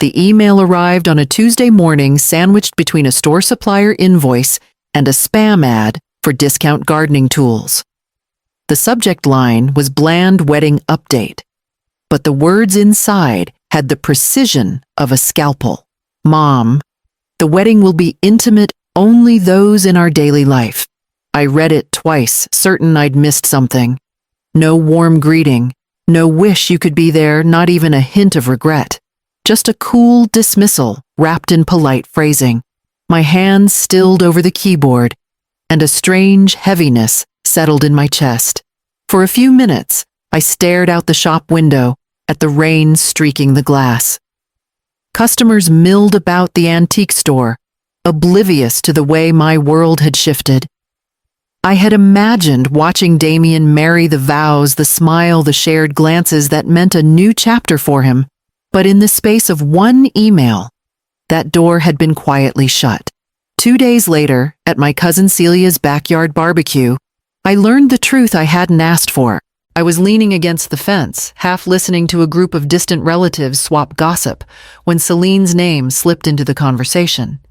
The email arrived on a Tuesday morning, sandwiched between a store supplier invoice and a spam ad for discount gardening tools. The subject line was "Bland Wedding Update," but the words inside had the precision of a scalpel. "Mom, the wedding will be intimate, only those in our daily life." I read it twice, certain I'd missed something. No warm greeting, no wish you could be there, not even a hint of regret. Just a cool dismissal wrapped in polite phrasing. My hands stilled over the keyboard, and a strange heaviness settled in my chest. For a few minutes, I stared out the shop window at the rain streaking the glass. Customers milled about the antique store, oblivious to the way my world had shifted. I had imagined watching Damien marry the vows, the smile, the shared glances that meant a new chapter for him. But in the space of one email, that door had been quietly shut. 2 days later, at my cousin Celia's backyard barbecue, I learned the truth I hadn't asked for. I was leaning against the fence, half listening to a group of distant relatives swap gossip, when Celine's name slipped into the conversation.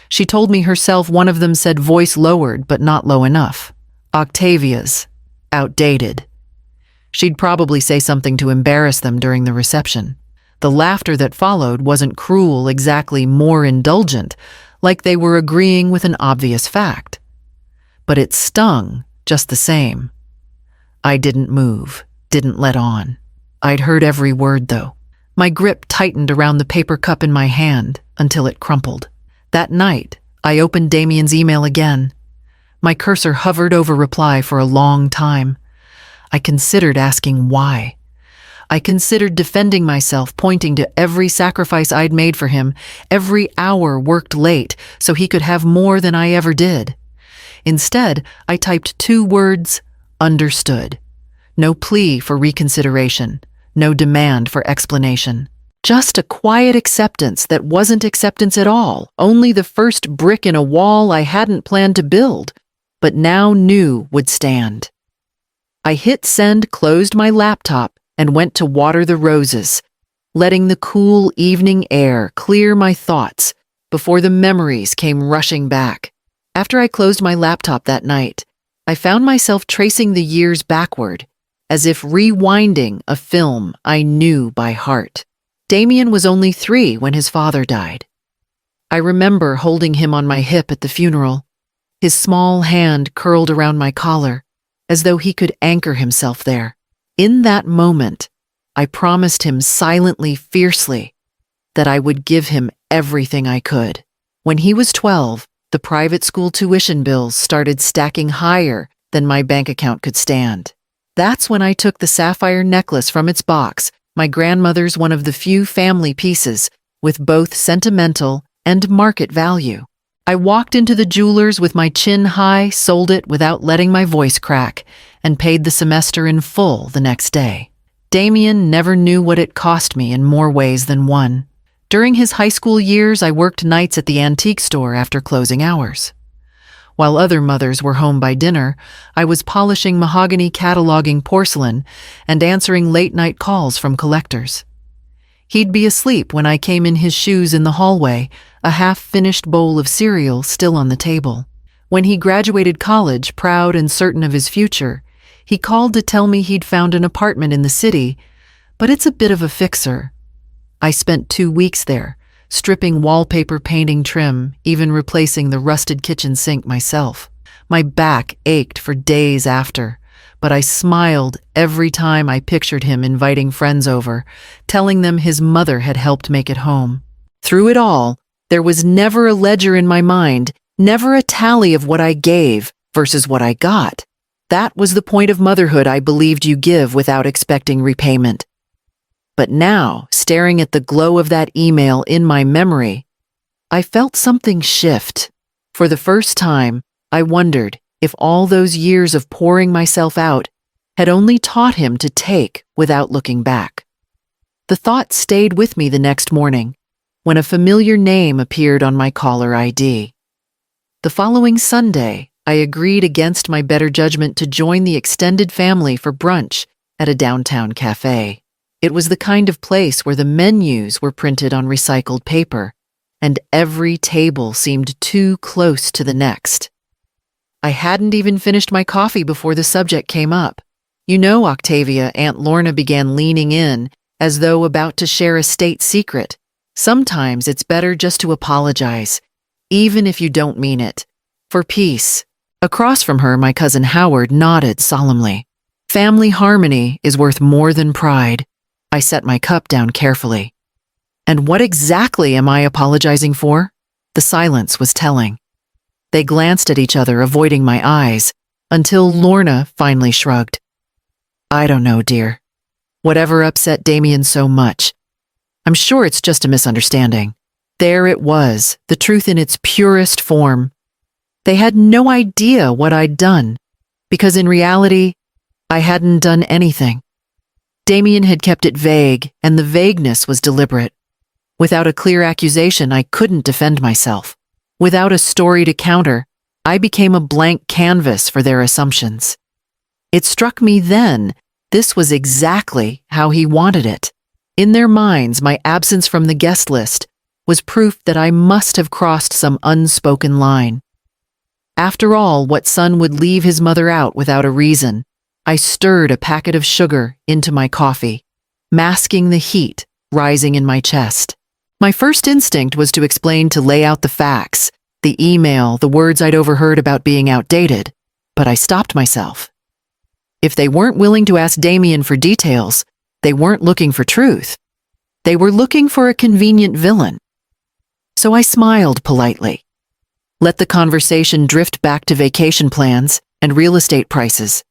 She told me herself one of them said, voice lowered but not low enough. Octavia's. Outdated. She'd probably say something to embarrass them during the reception. The laughter that followed wasn't cruel, exactly, more indulgent, like they were agreeing with an obvious fact. But it stung just the same. I didn't move, didn't let on. I'd heard every word, though. My grip tightened around the paper cup in my hand until it crumpled. That night, I opened Damien's email again. My cursor hovered over reply for a long time. I considered asking why. I considered defending myself, pointing to every sacrifice I'd made for him, every hour worked late so he could have more than I ever did. Instead, I typed 2 words, understood. No plea for reconsideration, no demand for explanation. Just a quiet acceptance that wasn't acceptance at all, only the first brick in a wall I hadn't planned to build, but now knew would stand. I hit send, closed my laptop, and went to water the roses, letting the cool evening air clear my thoughts before the memories came rushing back. After I closed my laptop that night, I found myself tracing the years backward, as if rewinding a film I knew by heart. Damien was only 3 when his father died. I remember holding him on my hip at the funeral, his small hand curled around my collar, as though he could anchor himself there. In that moment, I promised him silently, fiercely, that I would give him everything I could. When he was 12, the private school tuition bills started stacking higher than my bank account could stand. That's when I took the sapphire necklace from its box, my grandmother's, one of the few family pieces with both sentimental and market value. I walked into the jeweler's with my chin high, sold it without letting my voice crack, and paid the semester in full the next day. Damien never knew what it cost me in more ways than one. During his high school years, I worked nights at the antique store after closing hours. While other mothers were home by dinner, I was polishing mahogany, cataloging porcelain, and answering late-night calls from collectors. He'd be asleep when I came in his shoes in the hallway, a half-finished bowl of cereal still on the table. When he graduated college, proud and certain of his future, he called to tell me he'd found an apartment in the city, but it's a bit of a fixer. I spent 2 weeks there, stripping wallpaper, painting trim, even replacing the rusted kitchen sink myself. My back ached for days after, but I smiled every time I pictured him inviting friends over, telling them his mother had helped make it home. Through it all, there was never a ledger in my mind, never a tally of what I gave versus what I got. That was the point of motherhood I believed you give without expecting repayment. But now, staring at the glow of that email in my memory, I felt something shift. For the first time, I wondered if all those years of pouring myself out had only taught him to take without looking back. The thought stayed with me the next morning, when a familiar name appeared on my caller ID. The following Sunday, I agreed against my better judgment to join the extended family for brunch at a downtown cafe. It was the kind of place where the menus were printed on recycled paper, and every table seemed too close to the next. I hadn't even finished my coffee before the subject came up. "You know, Octavia," Aunt Lorna began, leaning in, as though about to share a state secret. "Sometimes it's better just to apologize, even if you don't mean it. For peace." Across from her, my cousin Howard nodded solemnly. "Family harmony is worth more than pride." I set my cup down carefully. "And what exactly am I apologizing for?" The silence was telling. They glanced at each other, avoiding my eyes, until Lorna finally shrugged. "I don't know, dear. Whatever upset Damien so much. I'm sure it's just a misunderstanding." There it was, the truth in its purest form. They had no idea what I'd done, because in reality, I hadn't done anything. Damien had kept it vague, and the vagueness was deliberate. Without a clear accusation, I couldn't defend myself. Without a story to counter, I became a blank canvas for their assumptions. It struck me then, this was exactly how he wanted it. In their minds, my absence from the guest list was proof that I must have crossed some unspoken line. After all, what son would leave his mother out without a reason? I stirred a packet of sugar into my coffee, masking the heat rising in my chest. My first instinct was to explain, to lay out the facts, the email, the words I'd overheard about being outdated, but I stopped myself. If they weren't willing to ask Damien for details, they weren't looking for truth. They were looking for a convenient villain. So I smiled politely, let the conversation drift back to vacation plans and real estate prices,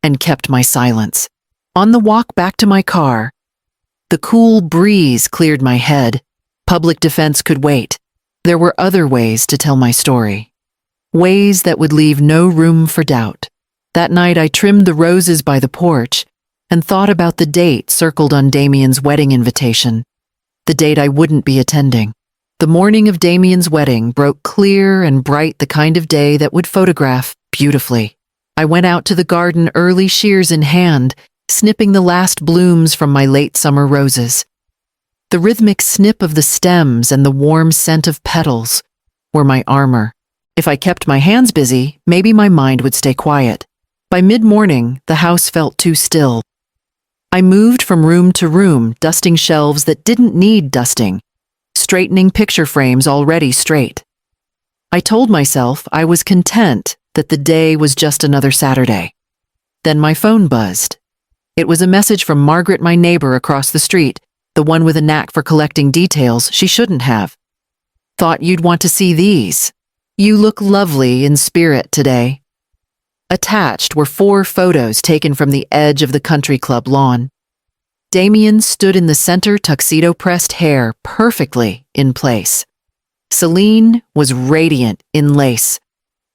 and kept my silence. On the walk back to my car, the cool breeze cleared my head. Public defense could wait. There were other ways to tell my story. Ways that would leave no room for doubt. That night I trimmed the roses by the porch and thought about the date circled on Damien's wedding invitation. The date I wouldn't be attending. The morning of Damien's wedding broke clear and bright, the kind of day that would photograph beautifully. I went out to the garden, early shears in hand, snipping the last blooms from my late summer roses. The rhythmic snip of the stems and the warm scent of petals were my armor. If I kept my hands busy, maybe my mind would stay quiet. By mid-morning, the house felt too still. I moved from room to room, dusting shelves that didn't need dusting, straightening picture frames already straight. I told myself I was content that the day was just another Saturday. Then my phone buzzed. It was a message from Margaret, my neighbor across the street, the one with a knack for collecting details she shouldn't have. "Thought you'd want to see these. You look lovely in spirit today." Attached were 4 photos taken from the edge of the country club lawn. Damien stood in the center, tuxedo-pressed hair perfectly in place. Celine was radiant in lace.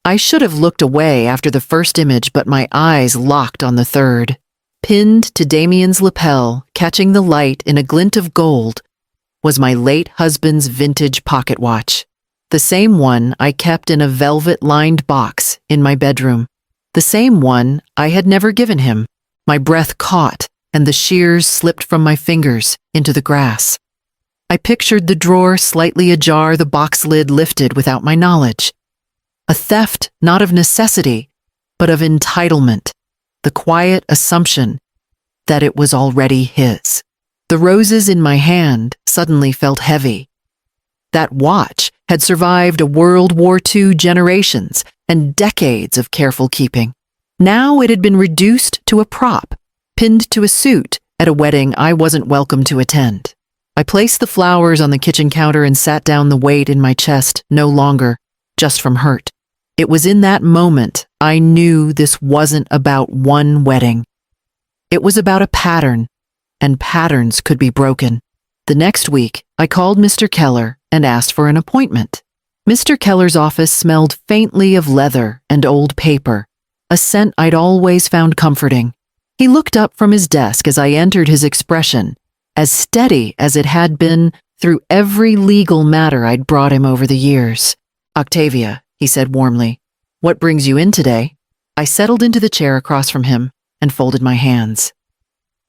I should have looked away after the first image, but my eyes locked on the third. Pinned to Damien's lapel, catching the light in a glint of gold, was my late husband's vintage pocket watch. The same one I kept in a velvet-lined box in my bedroom. The same one I had never given him. My breath caught, and the shears slipped from my fingers into the grass. I pictured the drawer slightly ajar, the box lid lifted without my knowledge. A theft not of necessity, but of entitlement. The quiet assumption that it was already his. The roses in my hand suddenly felt heavy. That watch had survived a World War II, generations and decades of careful keeping. Now it had been reduced to a prop, pinned to a suit at a wedding I wasn't welcome to attend. I placed the flowers on the kitchen counter and sat down, the weight in my chest no longer just from hurt. It was in that moment I knew this wasn't about one wedding. It was about a pattern, and patterns could be broken. The next week, I called Mr. Keller and asked for an appointment. Mr. Keller's office smelled faintly of leather and old paper, a scent I'd always found comforting. He looked up from his desk as I entered, his expression as steady as it had been through every legal matter I'd brought him over the years. "Octavia," he said warmly, "what brings you in today?" I settled into the chair across from him and folded my hands.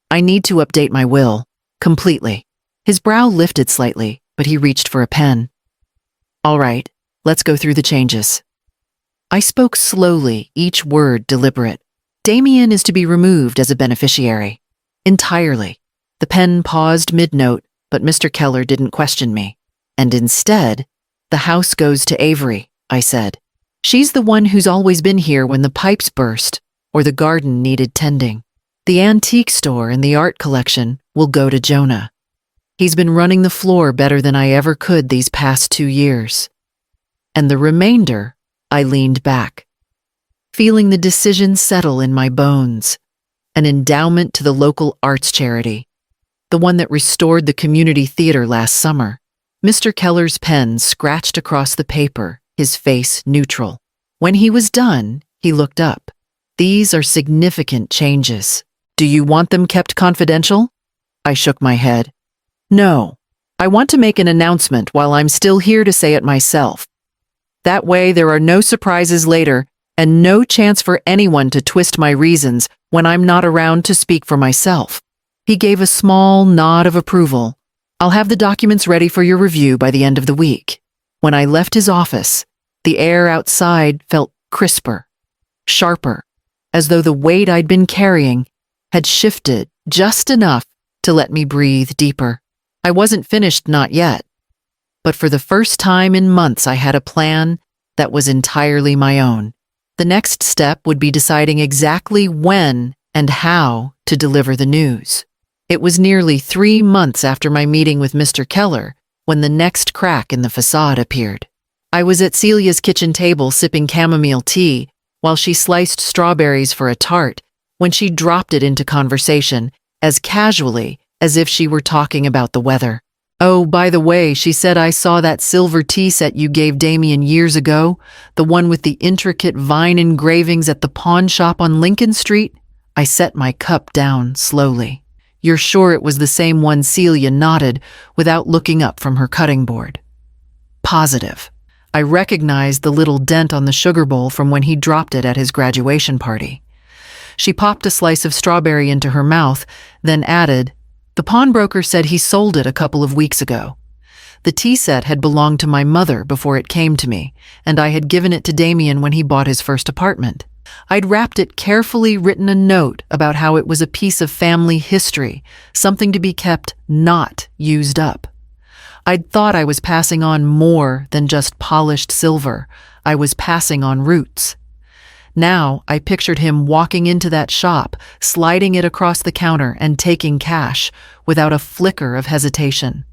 "I need to update my will." Completely. His brow lifted slightly, but he reached for a pen. All right, let's go through the changes. I spoke slowly, each word deliberate. Damien is to be removed as a beneficiary. Entirely. The pen paused mid-note, but Mr. Keller didn't question me. And instead, the house goes to Avery, I said. She's the one who's always been here when the pipes burst or the garden needed tending. The antique store and the art collection will go to Jonah. He's been running the floor better than I ever could these past 2 years. And the remainder, I leaned back, feeling the decision settle in my bones. An endowment to the local arts charity, the one that restored the community theater last summer. Mr. Keller's pen scratched across the paper, his face neutral. When he was done, he looked up. These are significant changes. Do you want them kept confidential? I shook my head. No, I want to make an announcement while I'm still here to say it myself. That way there are no surprises later and no chance for anyone to twist my reasons when I'm not around to speak for myself. He gave a small nod of approval. I'll have the documents ready for your review by the end of the week. When I left his office, the air outside felt crisper, sharper, as though the weight I'd been carrying had shifted just enough to let me breathe deeper. I wasn't finished, not yet. But for the first time in months, I had a plan that was entirely my own. The next step would be deciding exactly when and how to deliver the news. It was nearly 3 months after my meeting with Mr. Keller when the next crack in the facade appeared. I was at Celia's kitchen table sipping chamomile tea while she sliced strawberries for a tart when she dropped it into conversation as casually as if she were talking about the weather. Oh, by the way, she said, I saw that silver tea set you gave Damien years ago, the one with the intricate vine engravings at the pawn shop on Lincoln Street. I set my cup down slowly. You're sure it was the same one? Celia nodded without looking up from her cutting board. Positive. I recognized the little dent on the sugar bowl from when he dropped it at his graduation party. She popped a slice of strawberry into her mouth, then added, the pawnbroker said he sold it a couple of weeks ago. The tea set had belonged to my mother before it came to me, and I had given it to Damien when he bought his first apartment. I'd wrapped it carefully, written a note about how it was a piece of family history, something to be kept, not used up. I'd thought I was passing on more than just polished silver. I was passing on roots. Now I pictured him walking into that shop, sliding it across the counter and taking cash without a flicker of hesitation.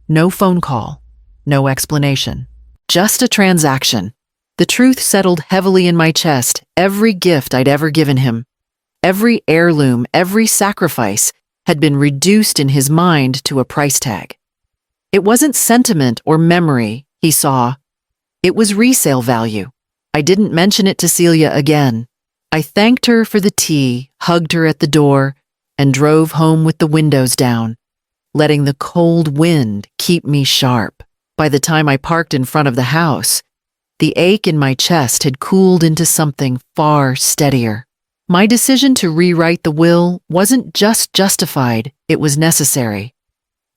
No phone call, no explanation. Just a transaction. The truth settled heavily in my chest. Every gift I'd ever given him, every heirloom, every sacrifice had been reduced in his mind to a price tag. It wasn't sentiment or memory he saw. It was resale value. I didn't mention it to Celia again. I thanked her for the tea, hugged her at the door, and drove home with the windows down, letting the cold wind keep me sharp. By the time I parked in front of the house, the ache in my chest had cooled into something far steadier. My decision to rewrite the will wasn't just justified, it was necessary.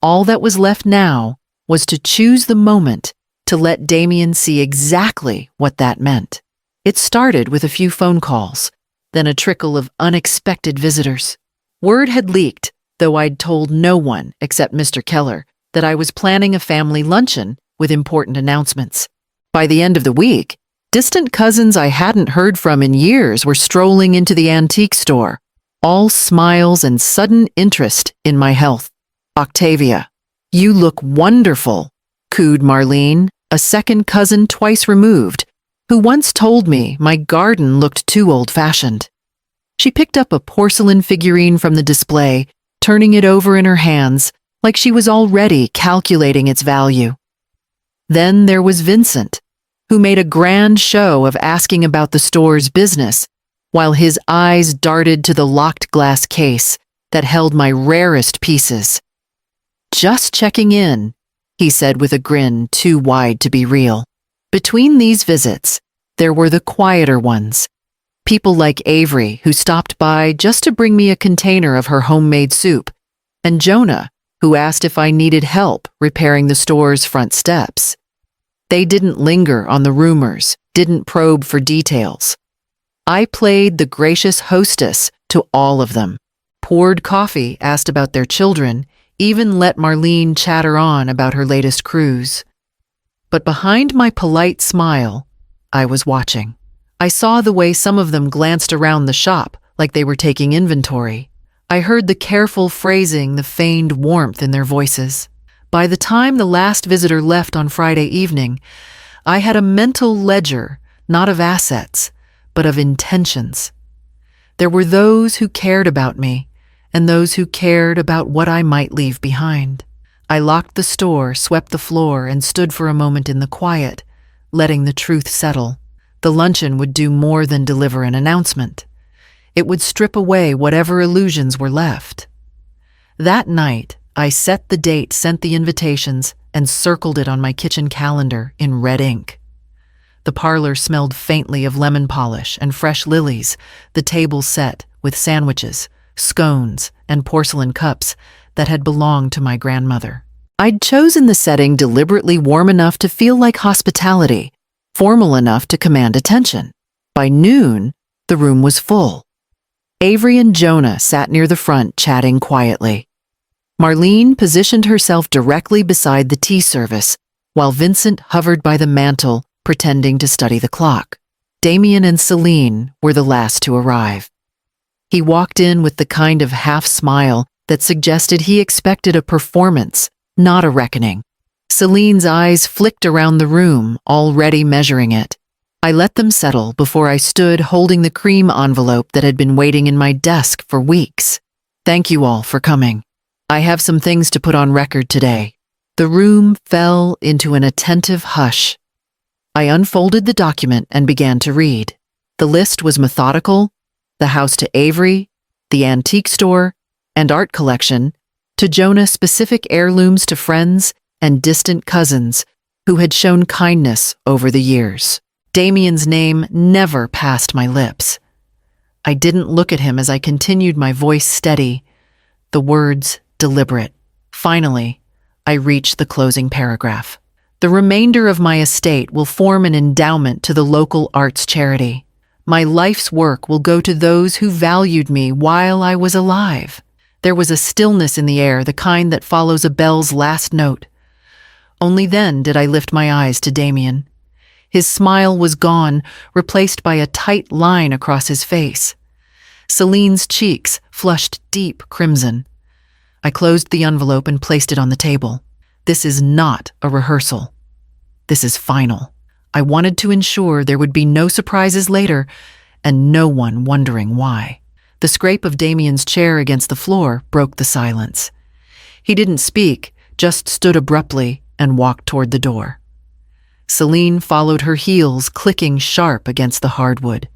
All that was left now was to choose the moment to let Damien see exactly what that meant. It started with a few phone calls, then a trickle of unexpected visitors. Word had leaked, though I'd told no one except Mr. Keller, that I was planning a family luncheon with important announcements. By the end of the week, distant cousins I hadn't heard from in years were strolling into the antique store, all smiles and sudden interest in my health. Octavia, you look wonderful, cooed Marlene, a second cousin twice removed, who once told me my garden looked too old-fashioned. She picked up a porcelain figurine from the display, turning it over in her hands like she was already calculating its value. Then there was Vincent, who made a grand show of asking about the store's business, while his eyes darted to the locked glass case that held my rarest pieces. Just checking in, he said with a grin too wide to be real. Between these visits, there were the quieter ones. People like Avery, who stopped by just to bring me a container of her homemade soup, and Jonah, who asked if I needed help repairing the store's front steps. They didn't linger on the rumors, didn't probe for details. I played the gracious hostess to all of them, poured coffee, asked about their children, even let Marlene chatter on about her latest cruise. But behind my polite smile, I was watching. I saw the way some of them glanced around the shop like they were taking inventory. I heard the careful phrasing, the feigned warmth in their voices. By the time the last visitor left on Friday evening, I had a mental ledger, not of assets, but of intentions. There were those who cared about me, and those who cared about what I might leave behind. I locked the store, swept the floor, and stood for a moment in the quiet, letting the truth settle. The luncheon would do more than deliver an announcement. It would strip away whatever illusions were left. That night, I set the date, sent the invitations, and circled it on my kitchen calendar in red ink. The parlor smelled faintly of lemon polish and fresh lilies, the table set with sandwiches, scones, and porcelain cups that had belonged to my grandmother. I'd chosen the setting deliberately warm enough to feel like hospitality, formal enough to command attention. By noon, the room was full. Avery and Jonah sat near the front chatting quietly. Marlene positioned herself directly beside the tea service, while Vincent hovered by the mantel, pretending to study the clock. Damien and Celine were the last to arrive. He walked in with the kind of half-smile that suggested he expected a performance, not a reckoning. Celine's eyes flicked around the room, already measuring it. I let them settle before I stood holding the cream envelope that had been waiting in my desk for weeks. Thank you all for coming. I have some things to put on record today. The room fell into an attentive hush. I unfolded the document and began to read. The list was methodical: the house to Avery, the antique store and art collection, to Jonah specific heirlooms to friends and distant cousins who had shown kindness over the years. Damien's name never passed my lips. I didn't look at him as I continued, my voice steady, the words deliberate. Finally, I reached the closing paragraph. The remainder of my estate will form an endowment to the local arts charity. My life's work will go to those who valued me while I was alive. There was a stillness in the air, the kind that follows a bell's last note. Only then did I lift my eyes to Damien. His smile was gone, replaced by a tight line across his face. Celine's cheeks flushed deep crimson. I closed the envelope and placed it on the table. This is not a rehearsal. This is final. I wanted to ensure there would be no surprises later, and no one wondering why. The scrape of Damien's chair against the floor broke the silence. He didn't speak, just stood abruptly and walked toward the door. Celine followed her heels, clicking sharp against the hardwood.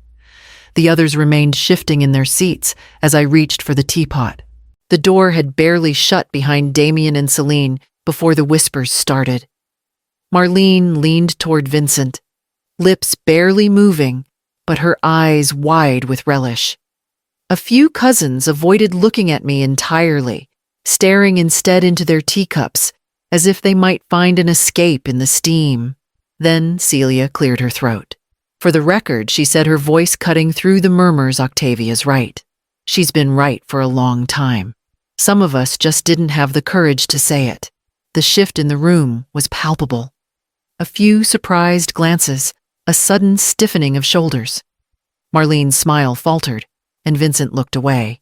The others remained shifting in their seats as I reached for the teapot. The door had barely shut behind Damien and Celine before the whispers started. Marlene leaned toward Vincent, lips barely moving, but her eyes wide with relish. A few cousins avoided looking at me entirely, staring instead into their teacups, as if they might find an escape in the steam. Then Celia cleared her throat. For the record, she said, her voice cutting through the murmurs, Octavia's right. She's been right for a long time. Some of us just didn't have the courage to say it. The shift in the room was palpable. A few surprised glances, a sudden stiffening of shoulders. Marlene's smile faltered, and Vincent looked away.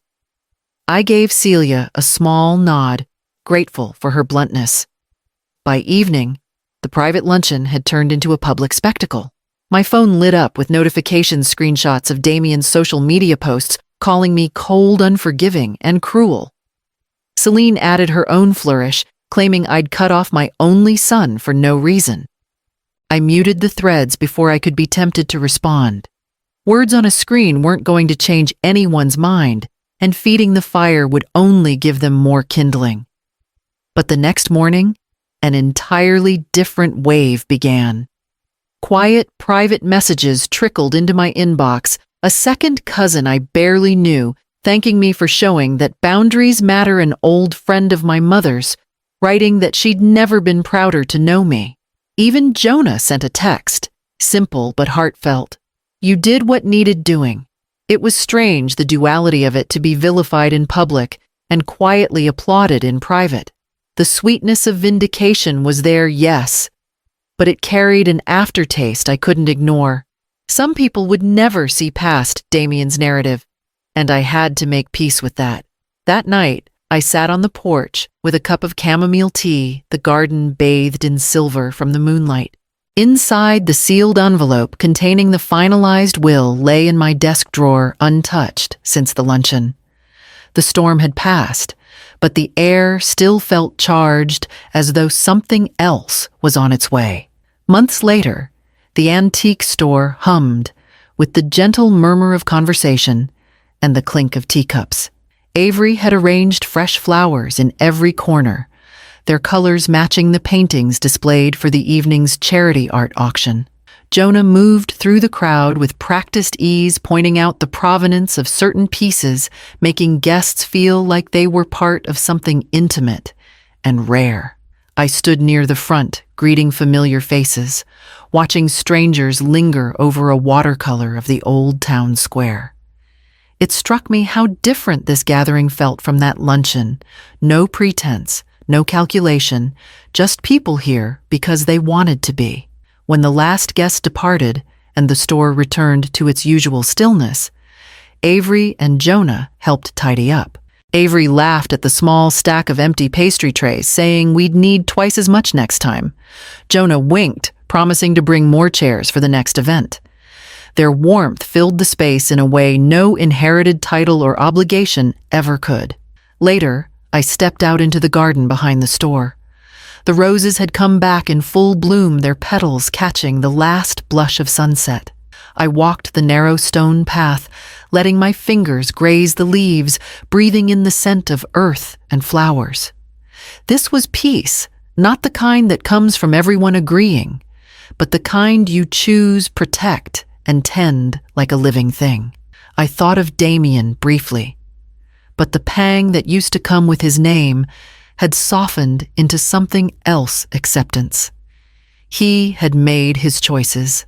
I gave Celia a small nod, grateful for her bluntness. By evening, the private luncheon had turned into a public spectacle. My phone lit up with notification screenshots of Damien's social media posts calling me cold, unforgiving, and cruel. Celine added her own flourish, claiming I'd cut off my only son for no reason. I muted the threads before I could be tempted to respond. Words on a screen weren't going to change anyone's mind, and feeding the fire would only give them more kindling. But the next morning, an entirely different wave began. Quiet, private messages trickled into my inbox. A second cousin I barely knew thanking me for showing that boundaries matter. An old friend of my mother's, writing that she'd never been prouder to know me. Even Jonah sent a text, simple but heartfelt. You did what needed doing. It was strange, the duality of it, to be vilified in public and quietly applauded in private. The sweetness of vindication was there, yes, but it carried an aftertaste I couldn't ignore. Some people would never see past Damien's narrative, and I had to make peace with that. That night, I sat on the porch with a cup of chamomile tea, the garden bathed in silver from the moonlight. Inside, the sealed envelope containing the finalized will lay in my desk drawer untouched since the luncheon. The storm had passed, but the air still felt charged, as though something else was on its way. Months later, the antique store hummed with the gentle murmur of conversation and the clink of teacups. Avery had arranged fresh flowers in every corner, their colors matching the paintings displayed for the evening's charity art auction. Jonah moved through the crowd with practiced ease, pointing out the provenance of certain pieces, making guests feel like they were part of something intimate and rare. I stood near the front, greeting familiar faces, watching strangers linger over a watercolor of the old town square. It struck me how different this gathering felt from that luncheon. No pretense, no calculation, just people here because they wanted to be. When the last guest departed and the store returned to its usual stillness, Avery and Jonah helped tidy up. Avery laughed at the small stack of empty pastry trays, saying we'd need twice as much next time. Jonah winked, promising to bring more chairs for the next event. Their warmth filled the space in a way no inherited title or obligation ever could. Later, I stepped out into the garden behind the store. The roses had come back in full bloom, their petals catching the last blush of sunset. I walked the narrow stone path, letting my fingers graze the leaves, breathing in the scent of earth and flowers. This was peace, not the kind that comes from everyone agreeing, but the kind you choose, protect, and tend like a living thing. I thought of Damien briefly, but the pang that used to come with his name had softened into something else: acceptance. He had made his choices.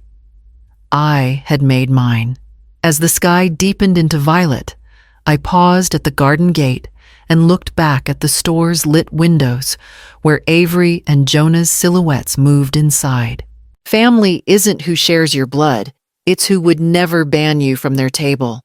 I had made mine. As the sky deepened into violet, I paused at the garden gate and looked back at the store's lit windows, where Avery and Jonah's silhouettes moved inside. Family isn't who shares your blood, it's who would never ban you from their table.